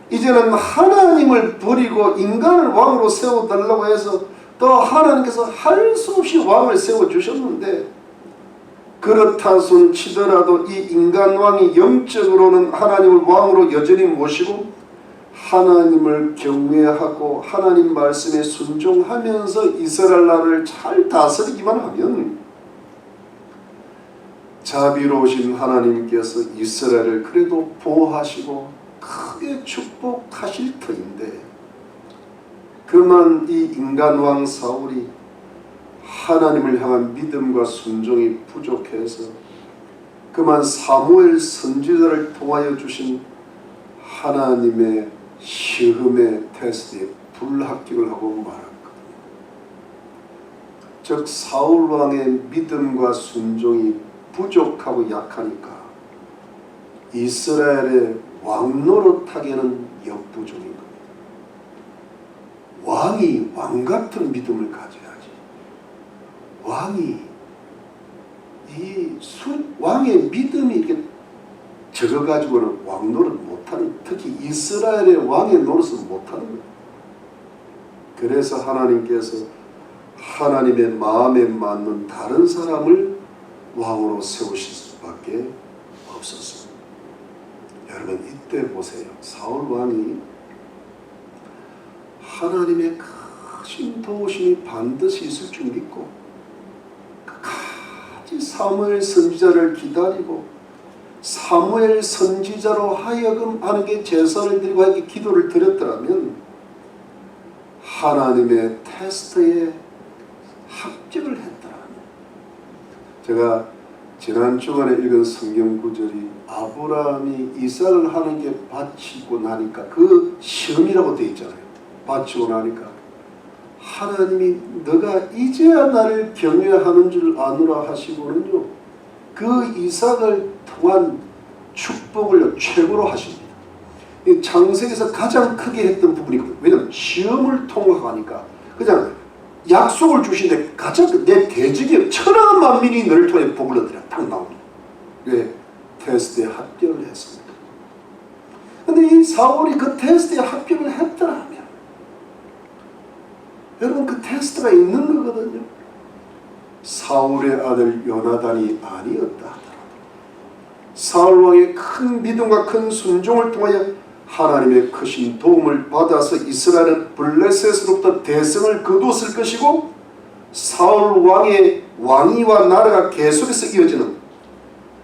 이제는 하나님을 버리고 인간을 왕으로 세워달라고 해서 또 하나님께서 할 수 없이 왕을 세워주셨는데, 그렇다 손 치더라도 이 인간왕이 영적으로는 하나님을 왕으로 여전히 모시고 하나님을 경외하고 하나님 말씀에 순종하면서 이스라엘 나라를 잘 다스리기만 하면 자비로우신 하나님께서 이스라엘을 그래도 보호하시고 크게 축복하실 터인데, 그만 이 인간왕 사울이 하나님을 향한 믿음과 순종이 부족해서 그만 사무엘 선지자를 통하여 주신 하나님의 시험의 테스트에 불합격을 하고 말았거든요. 즉 사울 왕의 믿음과 순종이 부족하고 약하니까 이스라엘의 왕 노릇하기에는 역부족인 겁니다. 왕이 왕같은 믿음을 가져야지. 왕의 믿음이 이렇게 적어가지고는 왕 노릇 못하는, 특히 이스라엘의 왕의 노릇은 못하는 거예요. 그래서 하나님께서 하나님의 마음에 맞는 다른 사람을 왕으로 세우실 수밖에 없었습니다. 여러분 이때 보세요. 사울 왕이 하나님의 크신 도우심이 반드시 있을 줄 믿고 끝까지 사무엘 선지자를 기다리고 사무엘 선지자로 하여금 하나님께 제사를 드리고 하나님께 기도를 드렸더라면 하나님의 테스트에 합격을 했더라면, 제가 지난 주간에 읽은 성경 구절이 아브라함이 이삭을 하나님께 바치고 나니까, 그 시험이라고 되어 있잖아요. 바치고 나니까 하나님이 너가 이제야 나를 경외하는 줄 아노라 하시고는요, 그 이삭을 통한 축복을 최고로 하십니다. 창세기에서 가장 크게 했던 부분이거든요. 왜냐하면 시험을 통과하니까 그냥 약속을 주시는데 가장 내 대적이 천하 만민이 너를 통해 복을 얻으라 딱 나옵니다. 왜? 테스트에 합격을 했습니다. 근데 이 사울이 그 테스트에 합격을 했더라면, 여러분 그 테스트가 있는 거거든요. 사울의 아들 요나단이 아니었다 하더라도 사울 왕의 큰 믿음과 큰 순종을 통하여 하나님의 크신 도움을 받아서 이스라엘은 블레셋으로부터 대성을 거두었을 것이고, 사울 왕의 왕위와 나라가 계속해서 이어지는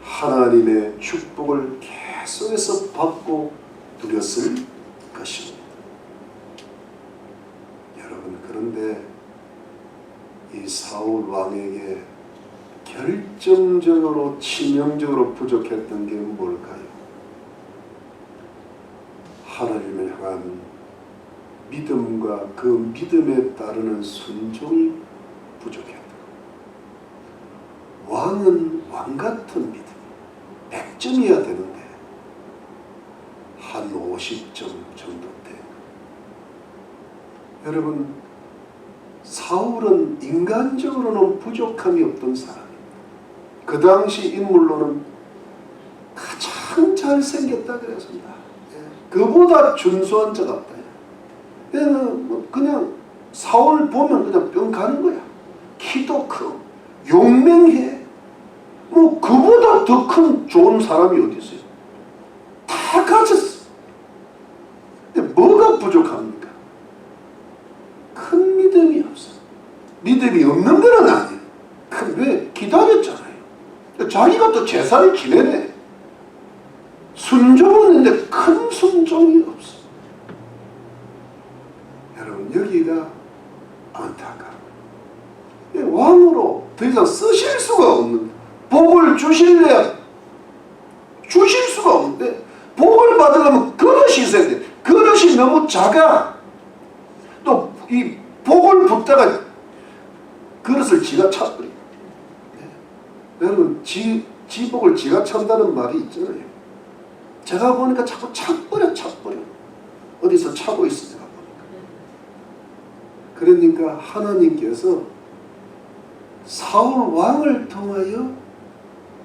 하나님의 축복을 계속해서 받고 누렸을 것입니다. 여러분, 그런데 이 사울 왕에게 결정적으로 치명적으로 부족했던 게 뭘까요? 하나님을 향한 믿음과 그 믿음에 따르는 순종이 부족했다. 왕은 왕같은 믿음 100점이어야 되는데 한 50점 정도 돼. 여러분, 사울은 인간적으로는 부족함이 없던 사람입니다. 그 당시 인물로는 가장 잘생겼다 그랬습니다. 그보다 준수한 자가 없다. 그냥 사울 보면 그냥 뿅 가는 거야. 키도 크고 용맹해. 뭐 그보다 더 큰 좋은 사람이 어디 있어요? 다 가졌어. 근데 뭐가 부족합니까? 큰 믿음이 없어. 믿음이 없는 건 아니에요. 왜? 기다렸잖아요. 자기가 또 제사를 지내네. 순종은 있는데 큰 순종이 없어. 여러분, 여기가 안타까워. 왕으로 더 이상 쓰실 수가 없는, 복을 주실 수가 없는데, 복을 받으려면 그릇이 있어야 돼. 그릇이 너무 작아. 또 이 복을 붓다가 그릇을 지가 차버려. 여러분, 지 복을 지가 찬다는 말이 있잖아요. 제가 보니까 자꾸 차버려. 어디서 차고 있어, 제가 보니까. 그러니까 하나님께서 사울 왕을 통하여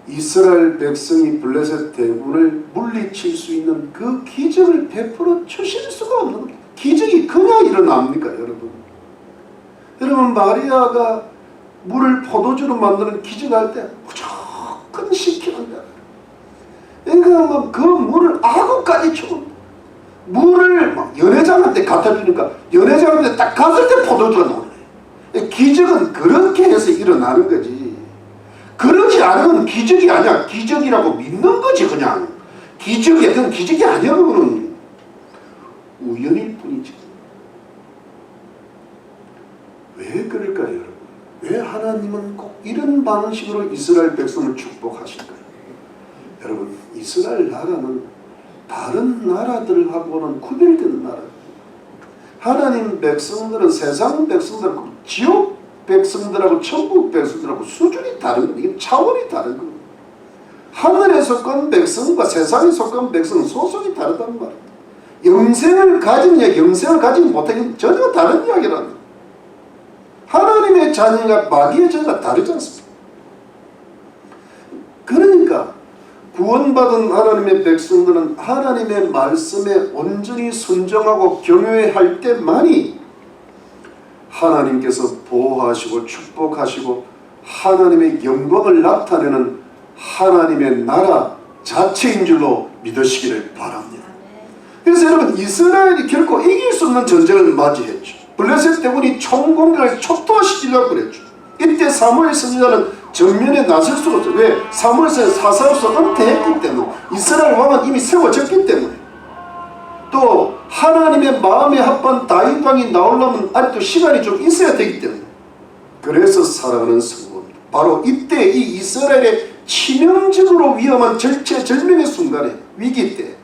이스라엘 백성이 블레셋 대군을 물리칠 수 있는 그 기적을 베풀어 주실 수가 없는 거예요. 기적이 그냥 일어납니까, 여러분? 여러분, 마리아가 물을 포도주로 만드는 기적할 때 무조건 시키는데, 그러니까 그 물을 아구까지 주고, 물을 막 연회장한테 갖다 주니까 연회장한테 딱 갔을 때 포도주가 나오는 거예요. 기적은 그렇게 해서 일어나는 거지. 그러지 않으면 기적이 아니야. 기적이라고 믿는 거지, 그냥. 그건 기적이 아니야. 그거는 우연일 뿐이지. 왜 그럴까요, 여러분? 왜 하나님은 꼭 이런 방식으로 이스라엘 백성을 축복하실까요? 여러분, 이스라엘 나라는 다른 나라들하고는 구별된 나라. 하나님 백성들은 세상 백성들하고 지옥 백성들하고 천국 백성들하고 수준이 다른 거예요. 이게 차원이 다른 거예요. 하늘에 속한 백성과 세상에 속한 백성은 소속이 다르단 말이에요. 영생을 가진 이야기, 영생을 가지지 못하는 전혀 다른 이야기라는 거예요. 하나님의 자녀가 마귀의 자녀가 다르지 않습니까? 그러니까 구원받은 하나님의 백성들은 하나님의 말씀에 온전히 순종하고 경외할 때만이 하나님께서 보호하시고 축복하시고 하나님의 영광을 나타내는 하나님의 나라 자체인 줄로 믿으시기를 바랍니다. 그래서 여러분 이스라엘이 결코 이길 수 없는 전쟁을 맞이했죠. 블레셋 대군이 총공격을 초토화시키려고 그랬죠. 이때 사무엘 선지자는 전면에 나설 수가 없어요. 왜? 사무엘 선지자는 사사로서 은퇴했기 때문에, 이스라엘 왕은 이미 세워졌기 때문에, 또 하나님의 마음에 합한 다윗 왕이 나오려면 아직도 시간이 좀 있어야 되기 때문에, 그래서 사랑하는 성도입니다. 바로 이때 이 이스라엘의 치명적으로 위험한 절체절명의 순간에, 위기 때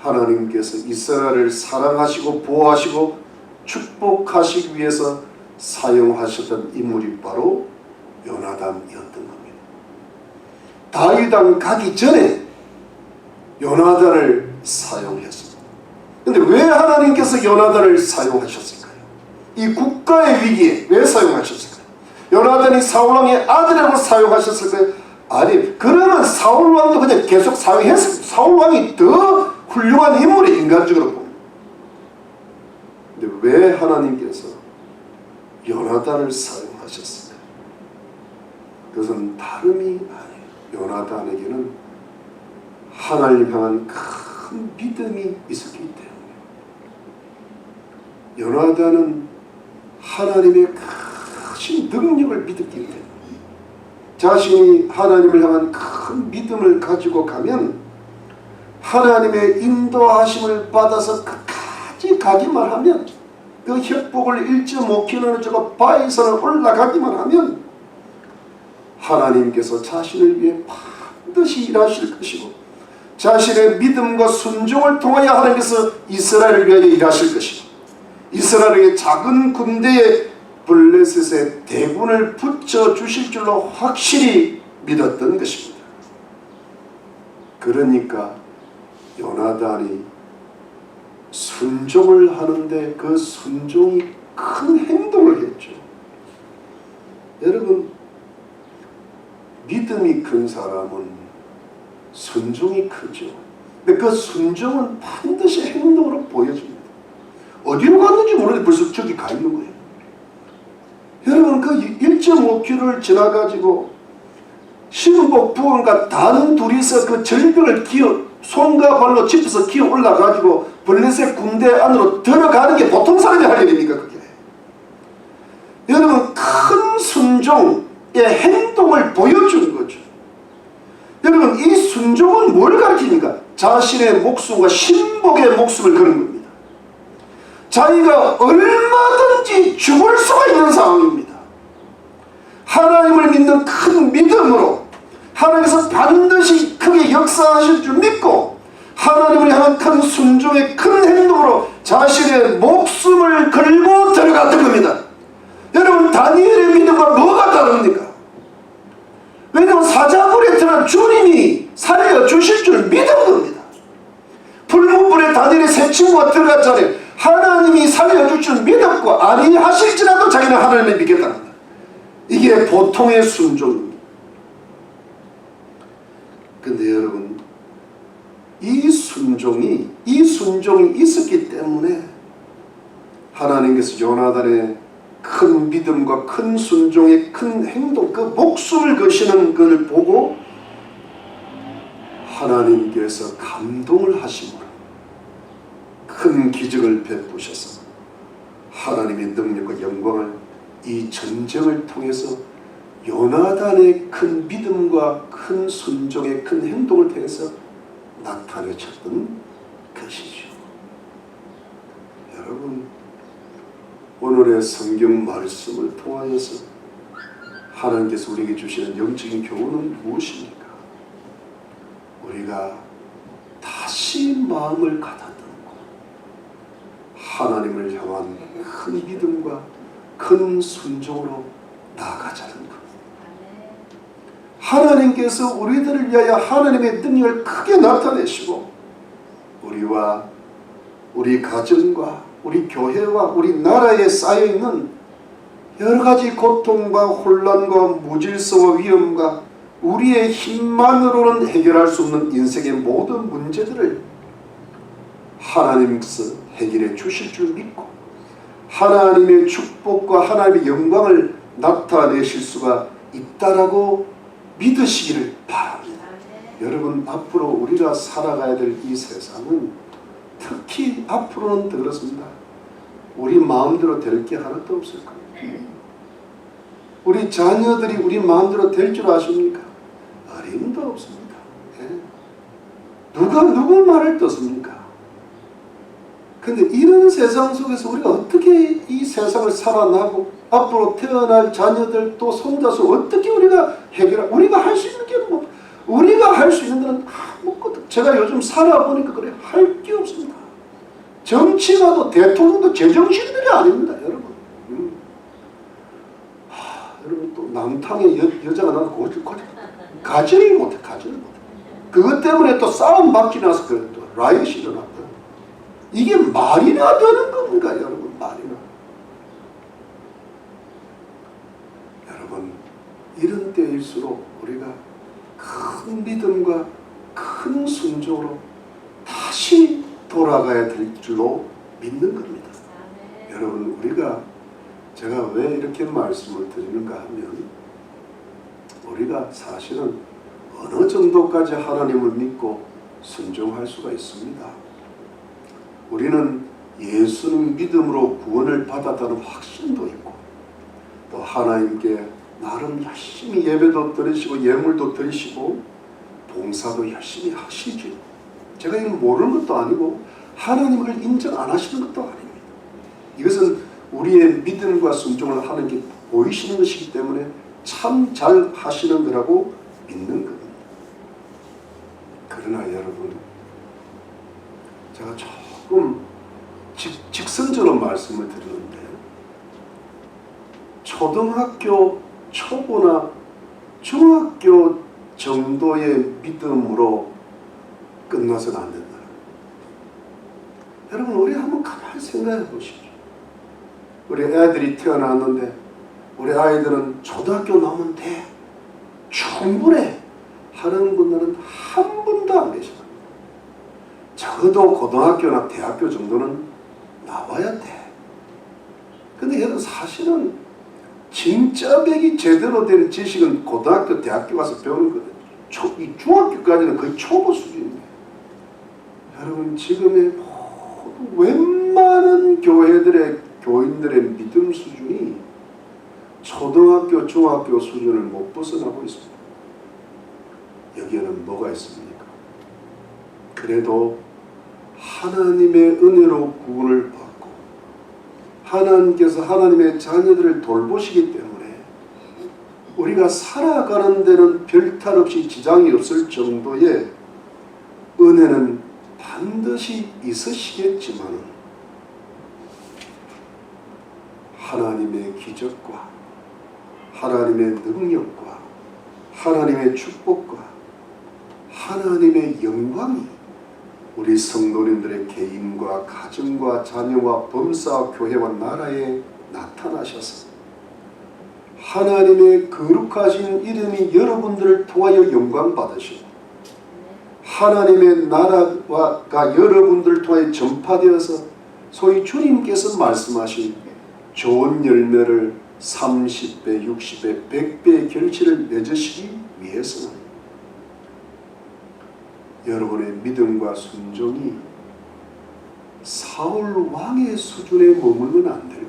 하나님께서 이스라엘을 사랑하시고 보호하시고 축복하시기 위해서 사용하셨던 인물이 바로 요나단이었던 겁니다. 다윗 왕 가기 전에 요나단을 사용했습니다. 그런데 왜 하나님께서 요나단을 사용하셨을까요? 이 국가의 위기에 왜 사용하셨을까요? 요나단이 사울왕의 아들이라고 사용하셨을까요? 아니, 그러면 사울왕도 그냥 계속 사용했습니다. 사울왕이 더 훌륭한 인물이 인간적으로 봅니다. 근데 왜 하나님께서 요나단을 사용하셨을까요? 그것은 다름이 아니에요. 요나단에게는 하나님 향한 큰 믿음이 있었기 때문에, 요나단은 하나님의 크신 능력을 믿었기 때문에, 자신이 하나님을 향한 큰 믿음을 가지고 가면 하나님의 인도하심을 받아서 끝까지 가기만 하면, 그 협곡을 1.5km 저거 바위산을 올라가기만 하면 하나님께서 자신을 위해 반드시 일하실 것이고, 자신의 믿음과 순종을 통하여 하나님께서 이스라엘을 위하여 일하실 것이고, 이스라엘에게 작은 군대에 블레셋의 대군을 붙여주실 줄로 확실히 믿었던 것입니다. 그러니까 요나단이 순종을 하는데 그 순종이 큰 행동을 했죠. 여러분, 믿음이 큰 사람은 순종이 크죠. 근데 그 순종은 반드시 행동으로 보여줍니다. 어디로 갔는지 모르는데 벌써 저기 가 있는 거예요. 여러분, 그 1.5km를 지나가지고 신복 부원과 단 둘이서 그 절벽을 손과 발로 짚어서 기어 올라가지고 블레셋 군대 안으로 들어가는 게 보통 사람이 할 일입니까? 그게. 여러분, 큰 순종의 행동을 보여주는 거죠. 여러분, 이 순종은 뭘 가르칩니까? 자신의 목숨과 신복의 목숨을 거는 겁니다. 자기가 얼마든지 죽을 수가 있는 상황입니다. 하나님을 믿는 큰 믿음으로 하나님께서 반드시 크게 역사하실 줄 믿고, 하나님을 향한 큰 순종의 큰 행동으로 자신의 목숨을 걸고 들어갔던 겁니다. 여러분, 다니엘의 믿음과 뭐가 다릅니까? 왜냐하면 사자굴에 들어간 주님이 살려주실 줄 믿은 겁니다. 불문불에 다니엘의 세 친구가 들어갔잖아요. 하나님이 살려줄 줄 믿었고, 아니 하실지라도 자기는 하나님을 믿겠다는 겁니다. 이게 보통의 순종입니다. 근데 여러분, 이 순종이 있었기 때문에 하나님께서 요나단의 큰 믿음과 큰 순종의 큰 행동, 그 목숨을 거시는 것을 보고 하나님께서 감동을 하심으로 큰 기적을 베푸셔서 하나님의 능력과 영광을 이 전쟁을 통해서 요나단의 큰 믿음과 큰 순종의 큰 행동을 통해서 나타내셨던 것이죠. 여러분, 오늘의 성경 말씀을 통하여서 하나님께서 우리에게 주시는 영적인 교훈은 무엇입니까? 우리가 다시 마음을 가다듬고 하나님을 향한 큰 믿음과 큰 순종으로 나아가자는 것. 하나님께서 우리들을 위하여 하나님의 능력을 크게 나타내시고, 우리와 우리 가정과 우리 교회와 우리 나라에 쌓여있는 여러가지 고통과 혼란과 무질서와 위험과 우리의 힘만으로는 해결할 수 없는 인생의 모든 문제들을 하나님께서 해결해 주실 줄 믿고, 하나님의 축복과 하나님의 영광을 나타내실 수가 있다라고 믿으시기를 바랍니다. 여러분, 앞으로 우리가 살아가야 될 이 세상은 특히 앞으로는 더 그렇습니다. 우리 마음대로 될 게 하나도 없을 겁니다. 우리 자녀들이 우리 마음대로 될 줄 아십니까? 어림도 없습니다. 예? 누가 누구 말을 듣습니까? 근데 이런 세상 속에서 우리가 어떻게 이 세상을 살아나고 앞으로 태어날 자녀들 또 손자수 어떻게 우리가 우리가 할 수 있는 게 뭐, 우리가 할 수 있는 것은 아무것도, 제가 요즘 살아보니까 그래, 할 게 없습니다. 정치가도 대통령도 제정신들이 아닙니다, 여러분. 여러분 또 남탕에 여자가 나서 가지를 못해. 그것 때문에 또 싸움 받기 나서 그래, 또 라이엇이 일어났다. 이게 말이나 되는 겁니까, 여러분? 말이나. 여러분, 이런 때일수록 우리가 큰 믿음과 큰 순종으로 다시 돌아가야 될 줄로 믿는 겁니다. 여러분, 제가 왜 이렇게 말씀을 드리는가 하면, 우리가 사실은 어느 정도까지 하나님을 믿고 순종할 수가 있습니다. 우리는 예수는 믿음으로 구원을 받았다는 확신도 있고, 또 하나님께 나름 열심히 예배도 드리시고 예물도 드리시고 봉사도 열심히 하시죠. 제가 이걸 모르는 것도 아니고 하나님을 인정 안 하시는 것도 아닙니다. 이것은 우리의 믿음과 순종을 하는 게 보이시는 것이기 때문에 참 잘 하시는 거라고 믿는 겁니다. 그러나 여러분, 제가 조금 직선적으로 말씀을 드리는데, 초등학교 초보나 중학교 정도의 믿음으로 끝나서는 안 된다. 여러분, 우리 한번 가만히 생각해 보십시오. 우리 애들이 태어났는데 우리 아이들은 초등학교 나오면 돼, 충분해 하는 분들은 한 분도 안 계십니다. 적어도 고등학교나 대학교 정도는 나와야 돼. 근데 여러분, 사실은 진짜 배기 제대로 된 지식은 고등학교, 대학교 가서 배우는 거예요. 이 중학교까지는 거의 초보 수준입니다. 여러분, 지금의 웬만한 교인들의 믿음 수준이 초등학교, 중학교 수준을 못 벗어나고 있습니다. 여기에는 뭐가 있습니까? 그래도 하나님의 은혜로 구원을 받고 하나님께서 하나님의 자녀들을 돌보시기 때문에 우리가 살아가는 데는 별탈 없이 지장이 없을 정도의 은혜는 반드시 있으시겠지만, 하나님의 기적과 하나님의 능력과 하나님의 축복과 하나님의 영광이 우리 성도님들의 개인과 가정과 자녀와 범사와 교회와 나라에 나타나셔서 하나님의 거룩하신 이름이 여러분들을 통하여 영광 받으시고 하나님의 나라가 여러분들을 통하여 전파되어서 소위 주님께서 말씀하신 좋은 열매를 30배, 60배, 100배의 결실을 맺으시기 위해서는 여러분의 믿음과 순종이 사울 왕의 수준에 머물면 안 되고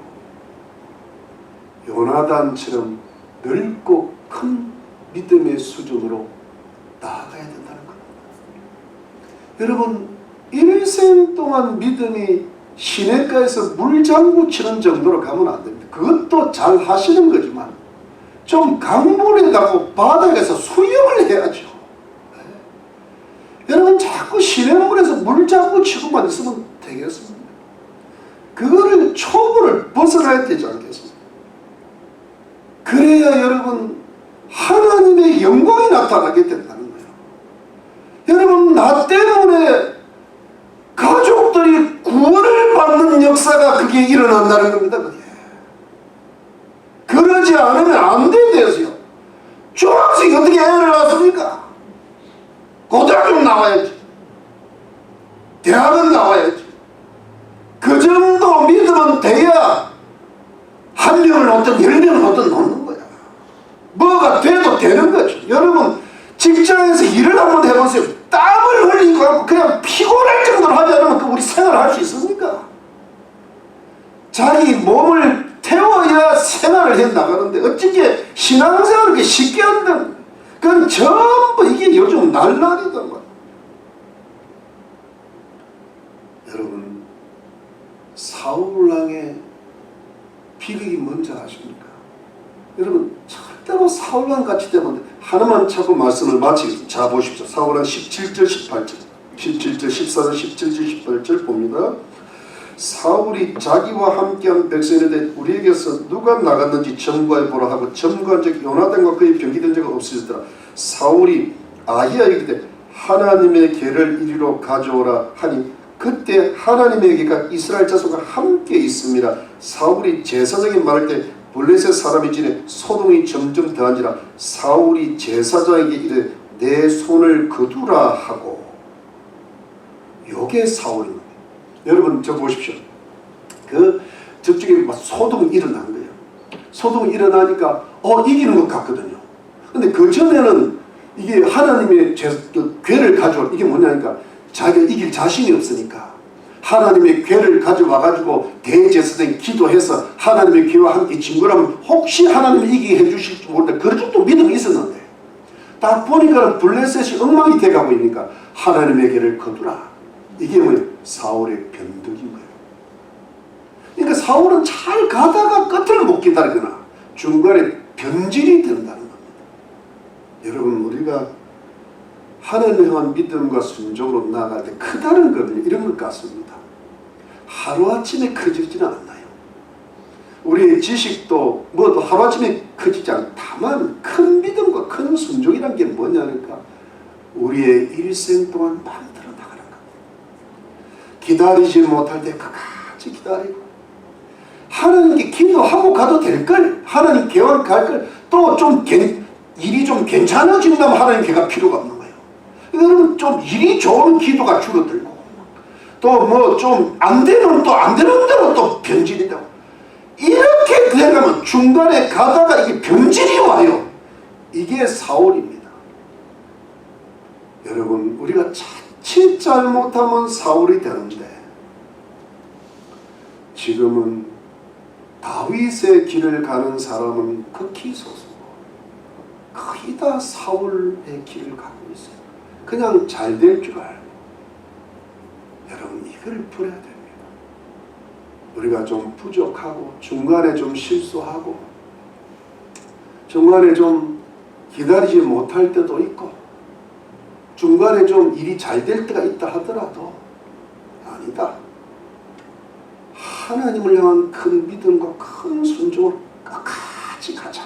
요나단처럼 넓고 큰 믿음의 수준으로 나아가야 된다는 겁니다. 여러분, 일생 동안 믿음이 시냇가에서 물장구 치는 정도로 가면 안 됩니다. 그것도 잘 하시는 거지만 좀 강물에 가고 바닥에서 수영을 해야죠. 여러분, 자꾸 시냇물에서 물장구 치고만 있으면 되겠습니까? 그거를 초보를 벗어나야 되지 않겠습니까? 그래야 여러분 하나님의 영광이 나타나게 된다는 거예요. 여러분, 나 때문에 가족들이 구원을 받는 역사가 그게 일어난다는 겁니다. 그게. 그러지 않으면 안 된대요. 중학생이 어떻게 애를 낳습니까? 고등학교 나와야지. 대학은 나와야지. 그 정도 믿으면 돼야 한 명을 놓든 10명을 놓든 놓는 거야. 뭐가 돼도 되는 거죠. 여러분, 직장에서 일을 한번 해보세요. 땀을 흘리고 그냥 피곤할 정도로 하지 않으면 그 우리 생활할 수 있습니까? 자기 몸을 태워야 생활을 해 나가는데 어찌게 신앙생활을 그렇게 쉽게 한다는, 그건 전부 이게 요즘 날라리단 말이에요. 여러분, 사울왕의 비극이 뭔지 아십니까? 여러분, 절대로 사울왕 같이 되면 하나만 찾고 말씀을 마치겠습니다. 자, 보십시오. 사울왕 17절 18절 17절 14절 17절 18절 봅니다. 사울이 자기와 함께한 백성에게 우리에게서 누가 나갔는지 점거해 보라 하고 점거한 적 요나단과 그의 병기된 적은 없으시더라. 사울이 아히야에게 이르되 하나님의 궤를 이리로 가져오라 하니 그때 하나님의 궤가 이스라엘 자손과 함께 있습니다. 사울이 제사장이 말할 때 블레셋 사람이 지내 소동이 점점 더한지라 사울이 제사장에게 이르되 내 손을 거두라 하고. 요게 사울입니다. 여러분, 저 보십시오. 그 저쪽에 막 소동이 일어난 거예요. 소동이 일어나니까 이기는 것 같거든요. 근데 그 전에는 이게 하나님의 궤를 가져올, 이게 뭐냐니까 자기가 이길 자신이 없으니까 하나님의 궤를 가져와 가지고 대제사장이 기도해서 하나님의 궤와 함께 진거라면 혹시 하나님이 이기게 해주실지 모른다. 그런 정도 믿음이 있었는데 딱 보니까 블레셋이 엉망이 돼가고 있으니까 하나님의 궤를 거두라. 이게 뭐예요? 사울의 변덕인 거예요. 그러니까 사울은 잘 가다가 끝을 못 기다리거나 중간에 변질이 된다는 겁니다. 여러분, 우리가 하나님을 향한 믿음과 순종으로 나아갈 때 크다는 거는 이런 것 같습니다. 하루아침에 커지지는 않나요? 우리의 지식도 뭐도 하루아침에 커지지 않아요. 다만 큰 믿음과 큰 순종이란 게 뭐냐니까 우리의 일생 동안 만들어 나가는 겁니다. 기다리지 못할 때 끝까지 기다리고 하나님께 기도하고 가도 될걸, 하나님 개와 갈걸, 또 좀 일이 좀 괜찮아진다면 하나님 개가 필요가 없는 거예요. 여러분, 좀 일이 좋은 기도가 줄어들고 또 뭐 좀 안 되는 또 안 되는 대로 또 변질이 되고 이렇게 되면 중간에 가다가 이게 변질이 와요. 이게 사울입니다. 여러분, 우리가 자칫 잘못하면 사울이 되는데 지금은 다윗의 길을 가는 사람은 극히 소수고 거의 다 사울의 길을 가고 있어요. 그냥 잘 될 줄 알고. 여러분, 이걸 버려야 됩니다. 우리가 좀 부족하고 중간에 좀 실수하고 중간에 좀 기다리지 못할 때도 있고 중간에 좀 일이 잘 될 때가 있다 하더라도 아니다. 하나님을 향한 큰 믿음과 큰 순종으로 끝까지 가자.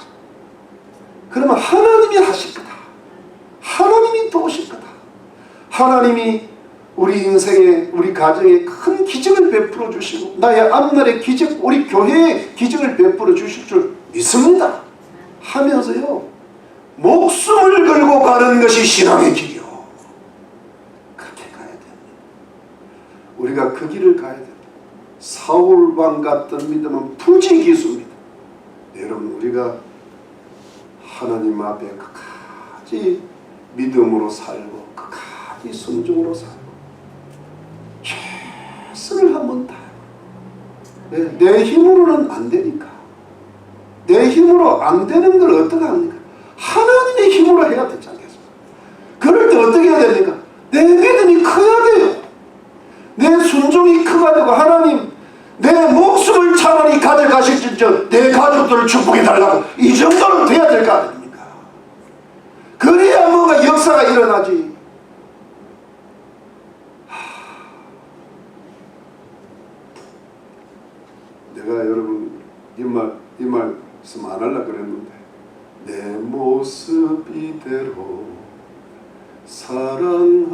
그러면 하나님이 하실 거다. 하나님이 도우실 거다. 하나님이 우리 인생에, 우리 가정에 큰 기적을 베풀어 주시고 나의 앞날의 기적, 우리 교회에 기적을 베풀어 주실 줄 믿습니다 하면서요, 목숨을 걸고 가는 것이 신앙의 길이요. 그렇게 가야 됩니다. 우리가 그 길을 가야 됩니다. 사울왕 같은 믿음은 부지기수입니다. 여러분, 우리가 하나님 앞에 끝까지 믿음으로 살고 끝까지 순종으로 살고 최선을 한번 다해요. 내 힘으로는 안 되니까. 내 힘으로 안 되는 걸 어떻게 합니까? 하나님의 힘으로 해야 되지 않겠습니까? 그럴 때 어떻게 해야 됩니까? 내 믿음이 커야 돼요. 내 순종이 커야 되고 하나님 내 목숨을 차라리 가져가실지언정 내 가족들을 축복해 달라고 이 정도는 돼야 될 거 아닙니까? 그래야 뭔가 역사가 일어나지. 내가 여러분 이 말씀 안 하려고 그랬는데 내 모습 이대로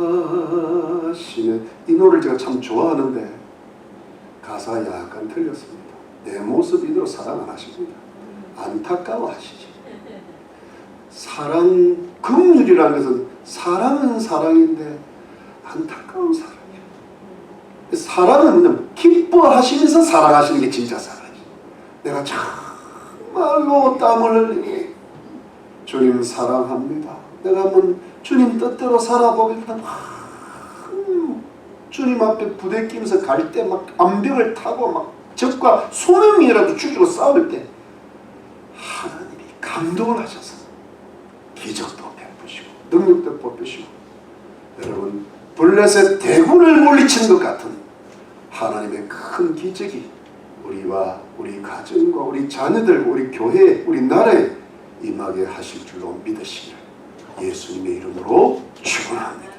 사랑하시네, 이 노래를 제가 참 좋아하는데 가사가 약간 틀렸습니다. 내 모습 이대로 사랑 안 하십니다. 안타까워 하시지. 사랑, 긍휼이라는 것은 사랑은 사랑인데 안타까운 사랑이에요. 사랑은 기뻐하시면서 사랑하시는 게 진짜 사랑이에요. 내가 정말로 땀을 흘리고 주님 사랑합니다. 내가 한번 주님 뜻대로 살아보겠다. 주님 앞에 부대끼면서 갈 때 막 암벽을 타고 막 적과 소명이라도 죽이고 싸울 때 하나님이 감동을 하셔서 기적도 베푸시고 능력도 베푸시고 여러분 블레셋 대군을 물리친 것 같은 하나님의 큰 기적이 우리와 우리 가정과 우리 자녀들과 우리 교회 우리 나라에 임하게 하실 줄로 믿으시길 예수님의 이름으로 축원합니다.